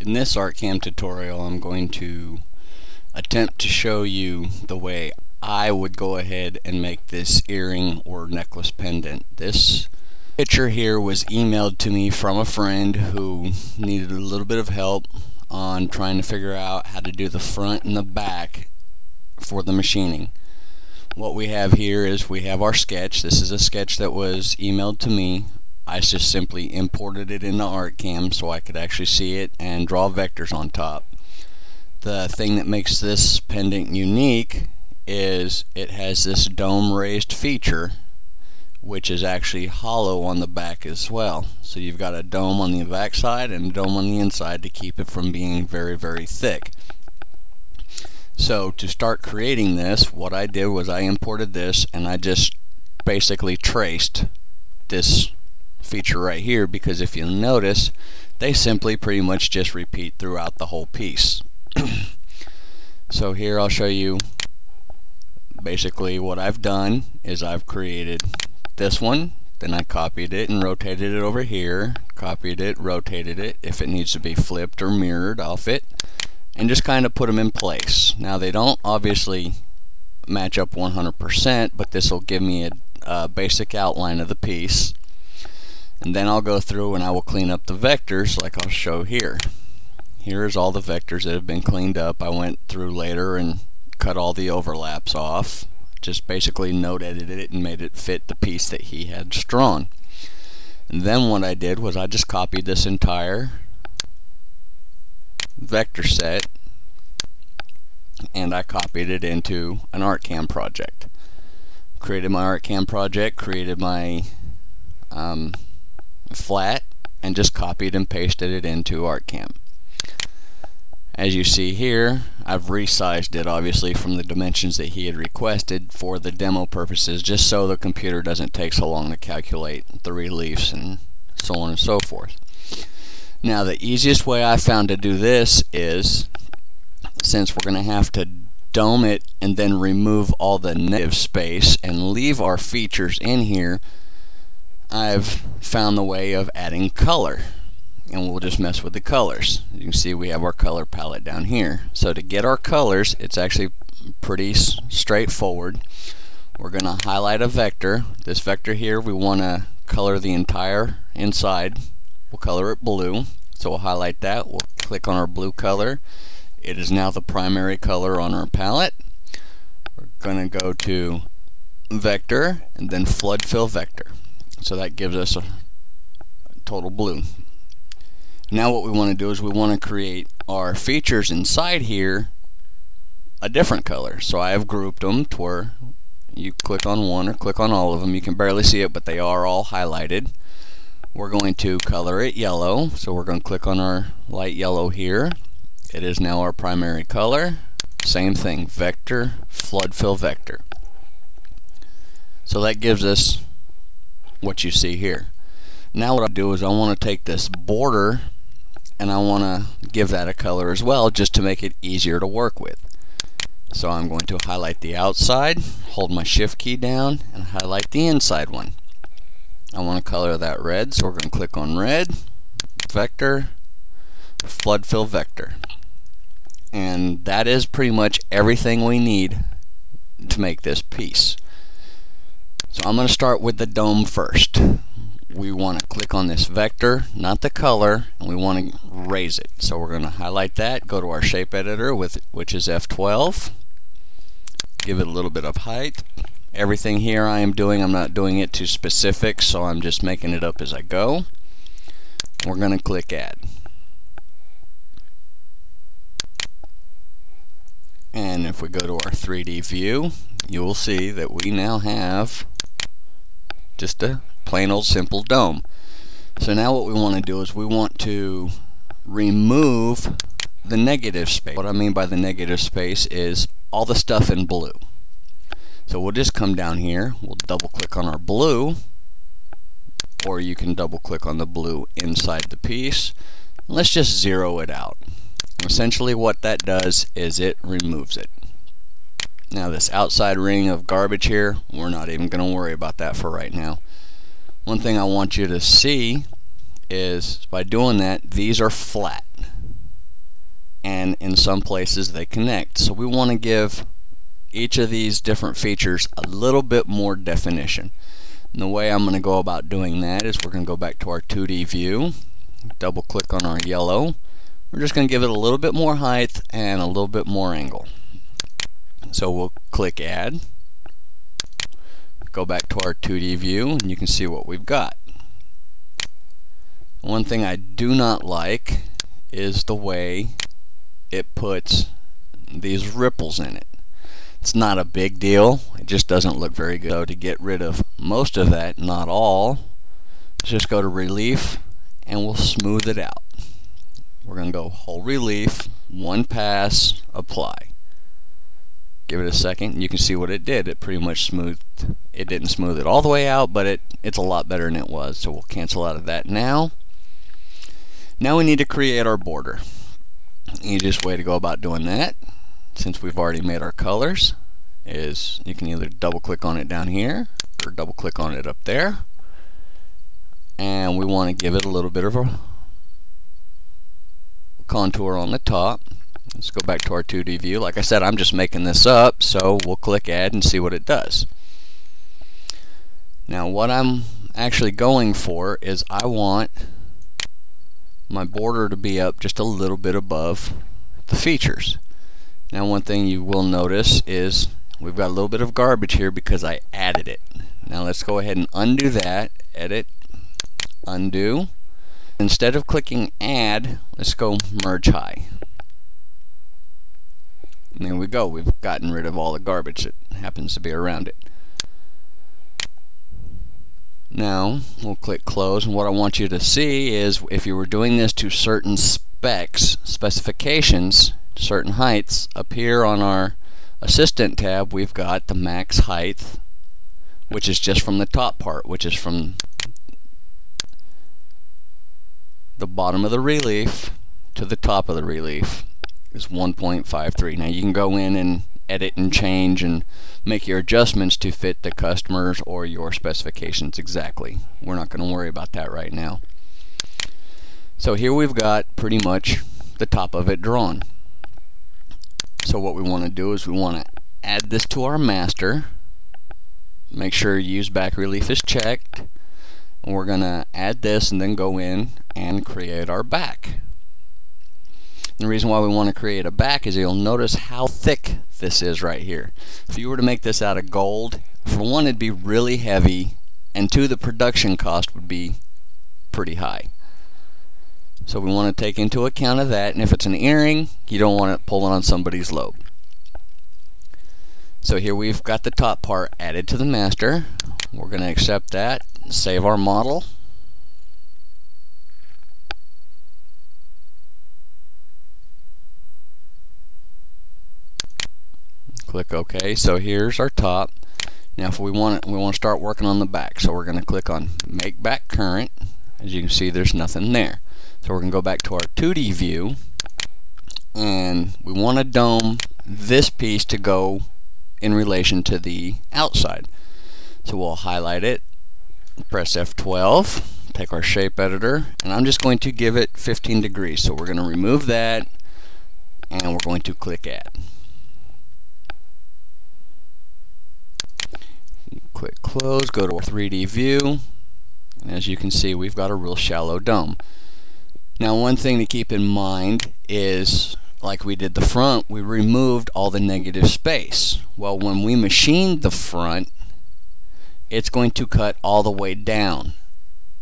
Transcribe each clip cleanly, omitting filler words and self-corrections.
In this ArtCam tutorial, I'm going to attempt to show you the way I would go ahead and make this earring or necklace pendant. This picture here was emailed to me from a friend who needed a little bit of help on trying to figure out how to do the front and the back for the machining. What we have here is we have our sketch. This is a sketch that was emailed to me. I just simply imported it into ArtCam so I could actually see it and draw vectors on top. The thing that makes this pendant unique is it has this dome raised feature, which is actually hollow on the back as well. So you've got a dome on the back side and a dome on the inside to keep it from being very, very thick. So to start creating this, what I did was I imported this and I just basically traced this feature right here, because if you'll notice, they simply pretty much just repeat throughout the whole piece. So here I'll show you basically what I've done is I've created this one, then I copied it and rotated it over here, copied it, rotated it. If it needs to be flipped or mirrored, I'll fit, and just kind of put them in place. Now they don't obviously match up 100%, but this will give me a basic outline of the piece. And then I'll go through and I will clean up the vectors like I'll show here. Here's all the vectors that have been cleaned up. I went through later and cut all the overlaps off. Just basically note edited it and made it fit the piece that he had drawn. And then what I did was I just copied this entire vector set and I copied it into an ArtCam project. Created my ArtCam project, created my flat, and just copied and pasted it into ArtCam. As you see here, I've resized it obviously from the dimensions that he had requested for the demo purposes, just so the computer doesn't take so long to calculate the reliefs and so on and so forth. Now the easiest way I found to do this is, since we're going to have to dome it and then remove all the negative space and leave our features in here, I've found the way of adding color, and we'll just mess with the colors. You can see we have our color palette down here. So to get our colors, it's actually pretty straightforward. We're going to highlight a vector. This vector here, we want to color the entire inside. We'll color it blue. So we'll highlight that. We'll click on our blue color. It is now the primary color on our palette. We're going to go to vector and then flood fill vector. So that gives us a total blue. Now what we want to do is we want to create our features inside here a different color. So I have grouped them to where you click on one or click on all of them. You can barely see it, but they are all highlighted. We're going to color it yellow. So we're going to click on our light yellow here. It is now our primary color. Same thing, vector, flood fill vector. So that gives us what you see here. Now what I do is I want to take this border and I want to give that a color as well, just to make it easier to work with. So I'm going to highlight the outside, hold my shift key down, and highlight the inside one. I want to color that red, so we're going to click on red, vector, flood fill vector. And that is pretty much everything we need to make this piece. So I'm going to start with the dome first. We want to click on this vector, not the color, and we want to raise it. So we're going to highlight that, go to our shape editor, which is F12, give it a little bit of height. Everything here I am doing, I'm not doing it too specific, so I'm just making it up as I go. We're going to click add. And if we go to our 3D view, you will see that we now have just a plain old simple dome. So now what we want to do is we want to remove the negative space. What I mean by the negative space is all the stuff in blue. So we'll just come down here, we'll double click on our blue, or you can double click on the blue inside the piece. Let's just zero it out. Essentially what that does is it removes it. Now this outside ring of garbage here, we're not even going to worry about that for right now. One thing I want you to see is by doing that, these are flat. and in some places they connect. So we want to give each of these different features a little bit more definition. And the way I'm going to go about doing that is we're going to go back to our 2D view, double click on our yellow. We're just going to give it a little bit more height and a little bit more angle. So we'll click add, go back to our 2D view, and you can see what we've got. One thing I do not like is the way it puts these ripples in it. It's not a big deal, it just doesn't look very good. So to get rid of most of that, not all, let's just go to relief and we'll smooth it out. We're going to go whole relief, one pass, apply. Give it a second and you can see what it did. It pretty much smoothed. It didn't smooth it all the way out, but it's a lot better than it was. So we'll cancel out of that now. Now we need to create our border. The easiest way to go about doing that, since we've already made our colors, is you can either double click on it down here or double click on it up there, and we want to give it a little bit of a contour on the top. Let's go back to our 2D view. Like I said, I'm just making this up, so we'll click add and see what it does. Now what I'm actually going for is I want my border to be up just a little bit above the features. Now one thing you will notice is we've got a little bit of garbage here because I added it. Now let's go ahead and undo that. Edit, undo. Instead of clicking add, let's go merge high. And there we go, we've gotten rid of all the garbage that happens to be around it. Now we'll click close, and what I want you to see is if you were doing this to certain specifications, certain heights, up here on our assistant tab we've got the max height, which is just from the top part, which is from the bottom of the relief to the top of the relief is 1.53. Now you can go in and edit and change and make your adjustments to fit the customers or your specifications exactly. We're not going to worry about that right now. So here we've got pretty much the top of it drawn. So what we want to do is we want to add this to our master. Make sure use back relief is checked. And we're going to add this and then go in and create our back. The reason why we want to create a back is you'll notice how thick this is right here. If you were to make this out of gold, for one, it'd be really heavy, and two, the production cost would be pretty high. So we want to take into account of that, and if it's an earring, you don't want it pulling on somebody's lobe. So here we've got the top part added to the master. We're going to accept that, save our model. Click OK. So here's our top. Now if we want to start working on the back. So we're going to click on Make Back Current. As you can see, there's nothing there. So we're going to go back to our 2D view, and we want to dome this piece to go in relation to the outside. So we'll highlight it, press F12, take our shape editor, and I'm just going to give it 15 degrees. So we're going to remove that, and we're going to click Add. Click close, go to our 3D view, and as you can see, we've got a real shallow dome. Now one thing to keep in mind is, like we did the front, we removed all the negative space. Well, when we machined the front, it's going to cut all the way down.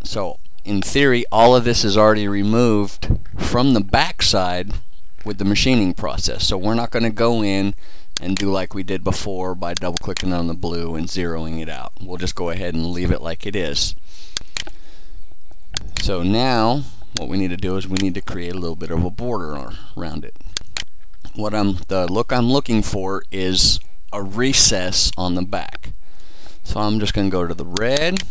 So in theory, all of this is already removed from the back side with the machining process. So we're not going to go in and do like we did before by double clicking on the blue and zeroing it out. We'll just go ahead and leave it like it is. So now what we need to do is we need to create a little bit of a border around it. The look I'm looking for is a recess on the back. So I'm just going to go to the red.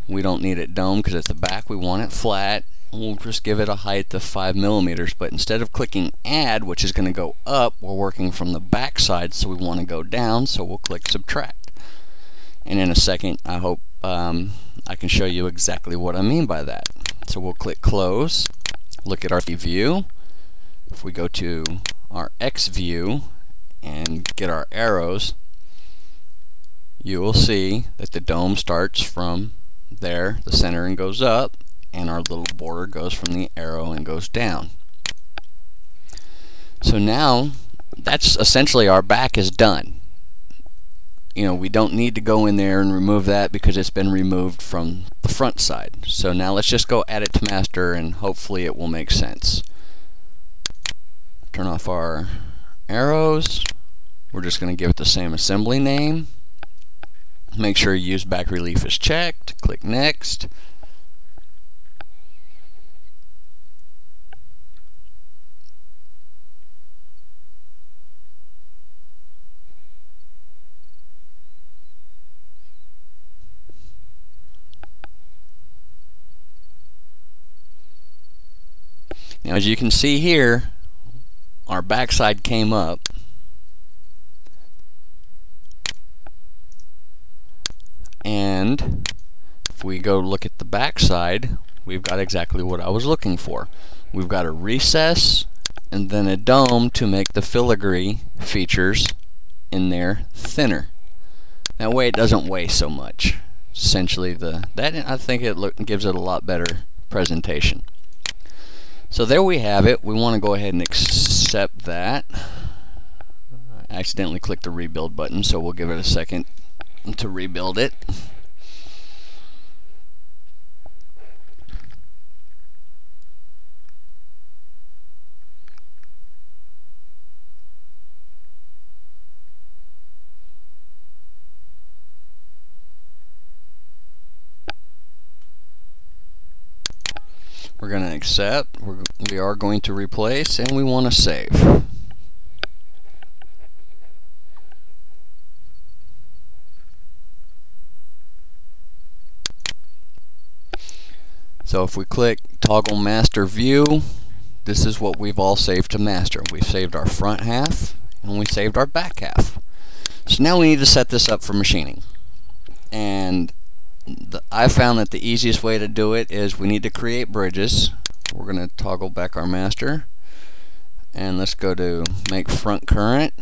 We don't need it domed because it's the back. We want it flat. We'll just give it a height of 5 millimeters. But instead of clicking add, which is going to go up, we're working from the back side, so we want to go down. So we'll click subtract. And in a second, I hope I can show you exactly what I mean by that. So we'll click close, look at our view, If we go to our X view and get our arrows, you will see that the dome starts from there, the center, and goes up, and our little border goes from the arrow and goes down. So now that's essentially our back is done. You know, we don't need to go in there and remove that because it's been removed from the front side. So now let's just go add it to master and hopefully it will make sense. Turn off our arrows. We're just going to give it the same assembly name. Make sure use back relief is checked. Click next. Now as you can see here, our backside came up. And if we go look at the backside, we've got exactly what I was looking for. We've got a recess and then a dome to make the filigree features in there thinner. That way it doesn't weigh so much. Essentially, I think it gives it a lot better presentation. So there we have it. We want to go ahead and accept that. I accidentally clicked the rebuild button, so we'll give it a second to rebuild it. We're going to accept, we are going to replace, and we want to save. So if we click toggle master view, this is what we've all saved to master. We've saved our front half and we saved our back half. So now we need to set this up for machining. And I found that the easiest way to do it is we need to create bridges. We're going to toggle back our master and let's go to make front current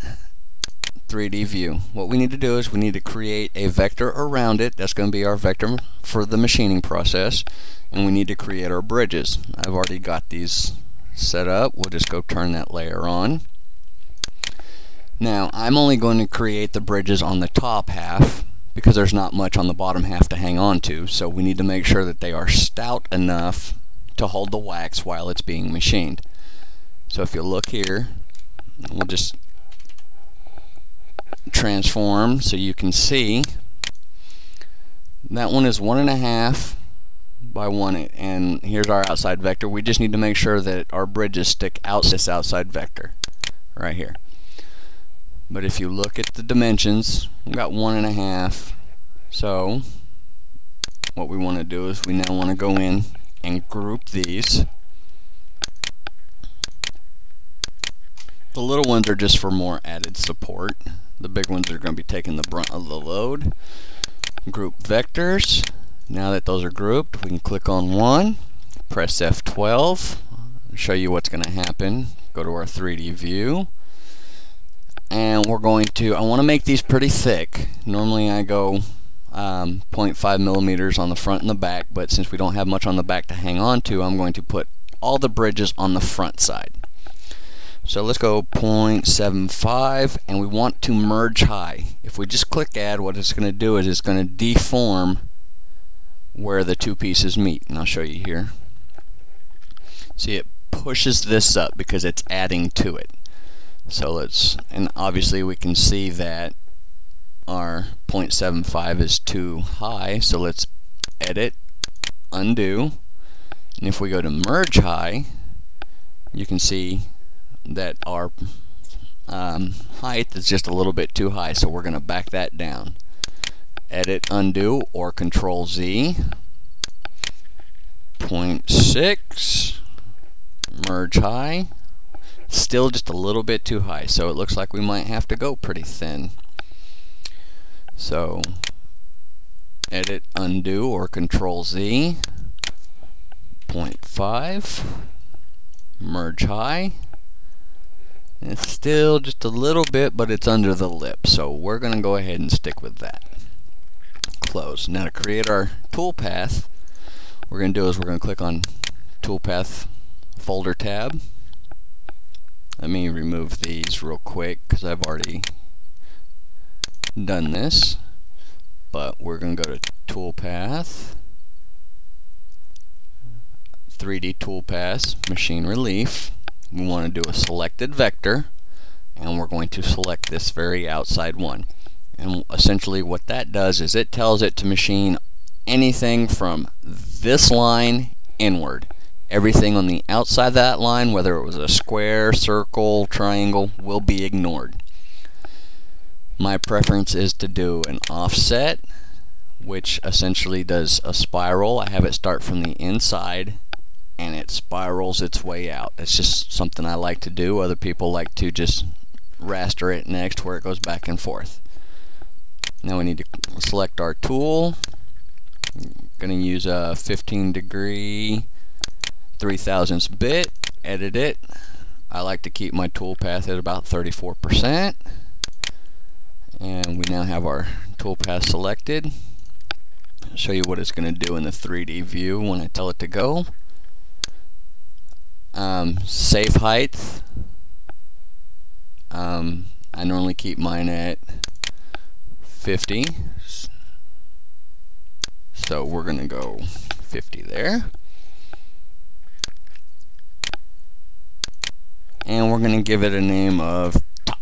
3D view. What we need to do is we need to create a vector around it. That's going to be our vector for the machining process, and we need to create our bridges. I've already got these set up. We'll just go turn that layer on. Now I'm only going to create the bridges on the top half because there's not much on the bottom half to hang on to, so we need to make sure that they are stout enough to hold the wax while it's being machined. So if you look here, we'll just transform so you can see that one is 1.5 by 1, and here's our outside vector. We just need to make sure that our bridges stick out this outside vector right here. But if you look at the dimensions, we've got 1.5. So what we want to do is we now want to go in and group these. The little ones are just for more added support. The big ones are going to be taking the brunt of the load. Group vectors. Now that those are grouped, we can click on one, press F12, show you what's going to happen. Go to our 3D view, and we're going to, I want to make these pretty thick. Normally I go 0.5 millimeters on the front and the back, but since we don't have much on the back to hang on to, I'm going to put all the bridges on the front side. So let's go 0.75, and we want to merge high. If we just click add, what it's going to do is it's going to deform where the two pieces meet, and I'll show you here. See, it pushes this up because it's adding to it. So let's, and obviously we can see that our 0.75 is too high, so let's edit, undo, and if we go to merge high, you can see that our height is just a little bit too high, so we're going to back that down. Edit, undo, or Control Z. 0.6, merge high. Still just a little bit too high, so it looks like we might have to go pretty thin. So edit, undo, or Control Z. 0.5, merge high. It's still just a little bit, but it's under the lip, so we're going to go ahead and stick with that. Close. Now to create our toolpath, what we're going to do is we're going to click on Toolpath Folder tab. Let me remove these real quick because I've already done this. But we're going to go to Toolpath, 3D Toolpaths, Machine Relief. We want to do a selected vector, and we're going to select this very outside one. And essentially what that does is it tells it to machine anything from this line inward. Everything on the outside of that line, whether it was a square, circle, triangle, will be ignored. My preference is to do an offset, which essentially does a spiral. I have it start from the inside and it spirals its way out. It's just something I like to do. Other people like to just raster it next where it goes back and forth. Now we need to select our tool. I'm going to use a 15 degree 3/1000 bit, edit it. I like to keep my toolpath at about 34%. And we now have our toolpath selected. I'll show you what it's going to do in the 3D view when I tell it to go. Safe height. I normally keep mine at 50. So we're going to go 50 there. And we're going to give it a name of top.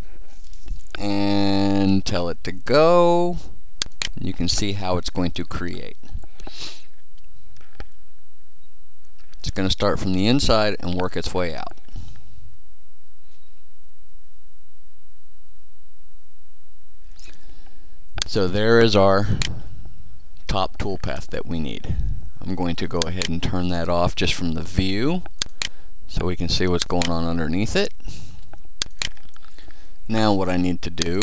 And tell it to go. You can see how it's going to create. It's going to start from the inside and work its way out. So there is our top toolpath that we need. I'm going to go ahead and turn that off just from the view so we can see what's going on underneath it. Now what I need to do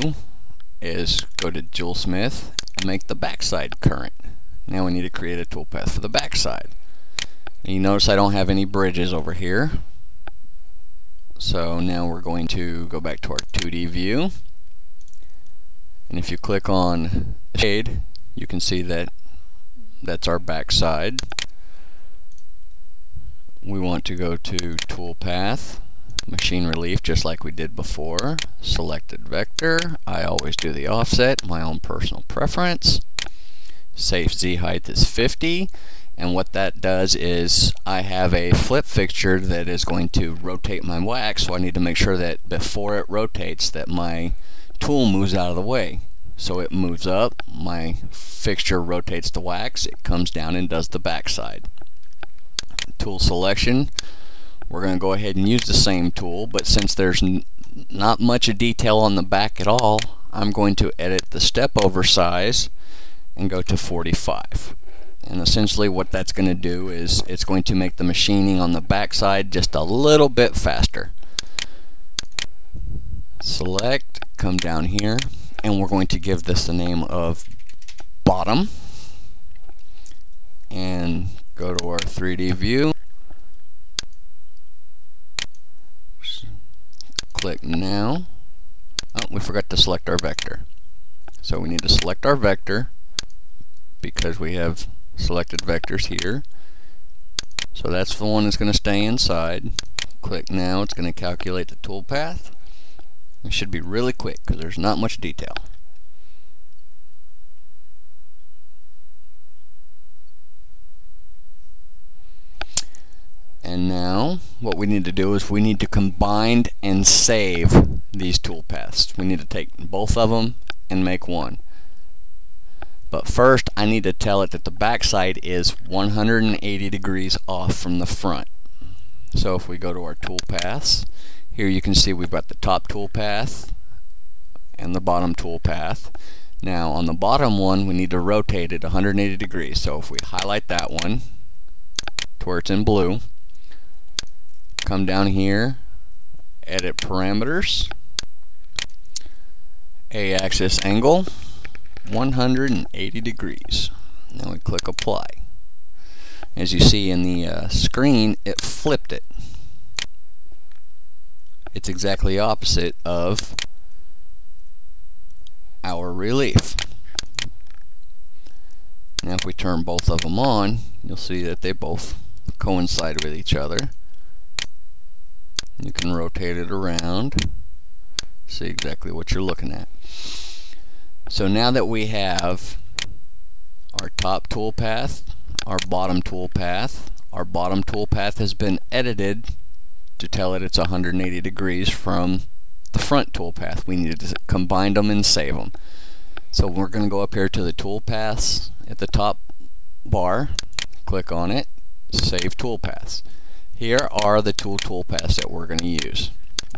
is go to JewelSmith and make the backside current. Now we need to create a toolpath for the backside. You notice I don't have any bridges over here. So now we're going to go back to our 2D view. And if you click on shade, you can see that that's our backside. We want to go to Toolpath, Machine Relief, just like we did before. Selected vector. I always do the offset, my own personal preference. Safe Z height is 50. And what that does is I have a flip fixture that is going to rotate my wax, so I need to make sure that before it rotates that my tool moves out of the way. So it moves up, my fixture rotates the wax, it comes down and does the backside. Tool selection, we're going to go ahead and use the same tool, but since there's not much of detail on the back at all, I'm going to edit the step over size and go to 45. And essentially what that's going to do is it's going to make the machining on the backside just a little bit faster. Select, come down here, and we're going to give this the name of bottom. And go to our 3D view. Click now. Oh, we forgot to select our vector. So we need to select our vector because we have selected vectors here. So that's the one that's going to stay inside. Click now, it's going to calculate the toolpath. It should be really quick because there's not much detail. And now what we need to do is we need to combine and save these toolpaths. We need to take both of them and make one. But first I need to tell it that the backside is 180 degrees off from the front. So if we go to our toolpaths, here you can see we've got the top toolpath and the bottom toolpath. Now on the bottom one we need to rotate it 180 degrees. So if we highlight that one to where it's in blue, come down here, edit parameters, A-axis angle, 180 degrees. Now we click apply. As you see in the screen, it flipped it. It's exactly opposite of our relief. Now if we turn both of them on, you'll see that they both coincide with each other. You can rotate it around, see exactly what you're looking at. So now that we have our top toolpath, our bottom toolpath has been edited to tell it it's 180 degrees from the front toolpath. We need to combine them and save them. So we're going to go up here to the toolpaths at the top bar, click on it, save toolpaths. Here are the toolpaths that we're going to use.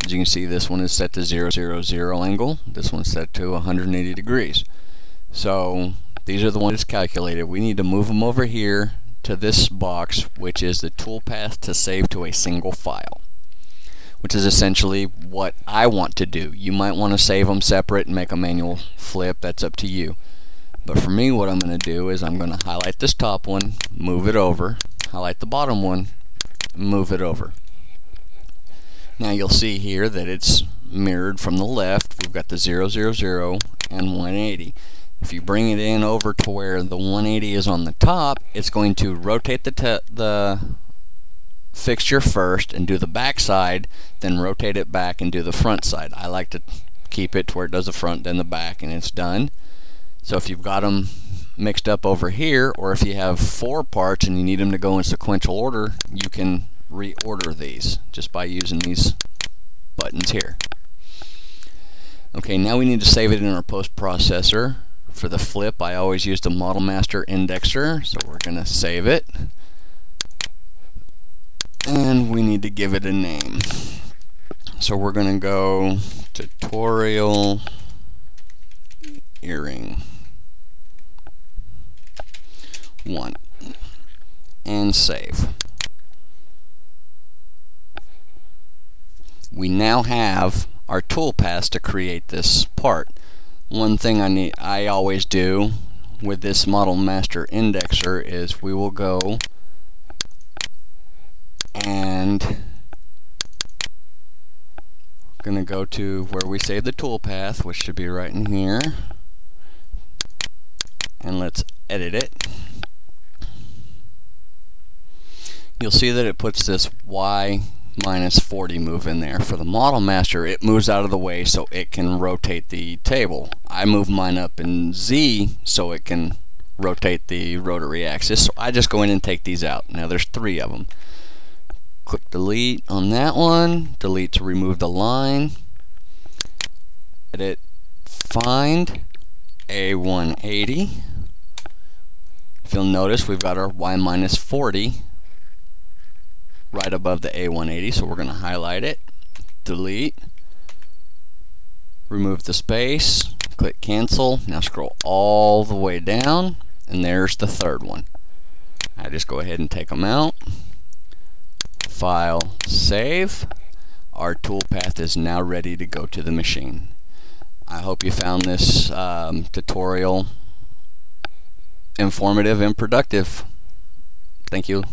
As you can see, this one is set to 0, 0, 0 angle. This one's set to 180 degrees. So these are the ones calculated. We need to move them over here to this box, which is the toolpath to save to a single file, which is essentially what I want to do. You might want to save them separate and make a manual flip. That's up to you. But for me, what I'm going to do is I'm going to highlight this top one, move it over, highlight the bottom one, move it over. Now you'll see here that it's mirrored from the left. We've got the 0, 0, 0 and 180. If you bring it in over to where the 180 is on the top, it's going to rotate the fixture first and do the back side, then rotate it back and do the front side. I like to keep it to where it does the front, then the back, and it's done. So if you've got them mixed up over here, or if you have 4 parts and you need them to go in sequential order, you can reorder these just by using these buttons here. Okay, now we need to save it in our post processor. For the flip, I always use the Model Master Indexer, so we're going to save it. And we need to give it a name. So we're going to go tutorial earring 1 and save. We now have our toolpaths to create this part. One thing I always do with this Model Master Indexer is we will go and we're going to go to where we save the toolpath, which should be right in here, and let's edit it. You'll see that it puts this Y -40 move in there. For the Model Master, it moves out of the way so it can rotate the table. I move mine up in Z so it can rotate the rotary axis. So I just go in and take these out. Now there's 3 of them. Click delete on that one, delete to remove the line, edit, find A180. If you'll notice, we've got our Y -40 right above the A180, so we're going to highlight it, delete, remove the space, click cancel. Now scroll all the way down, and there's the 3rd one. I just go ahead and take them out. File, save. Our toolpath is now ready to go to the machine. I hope you found this tutorial informative and productive. Thank you.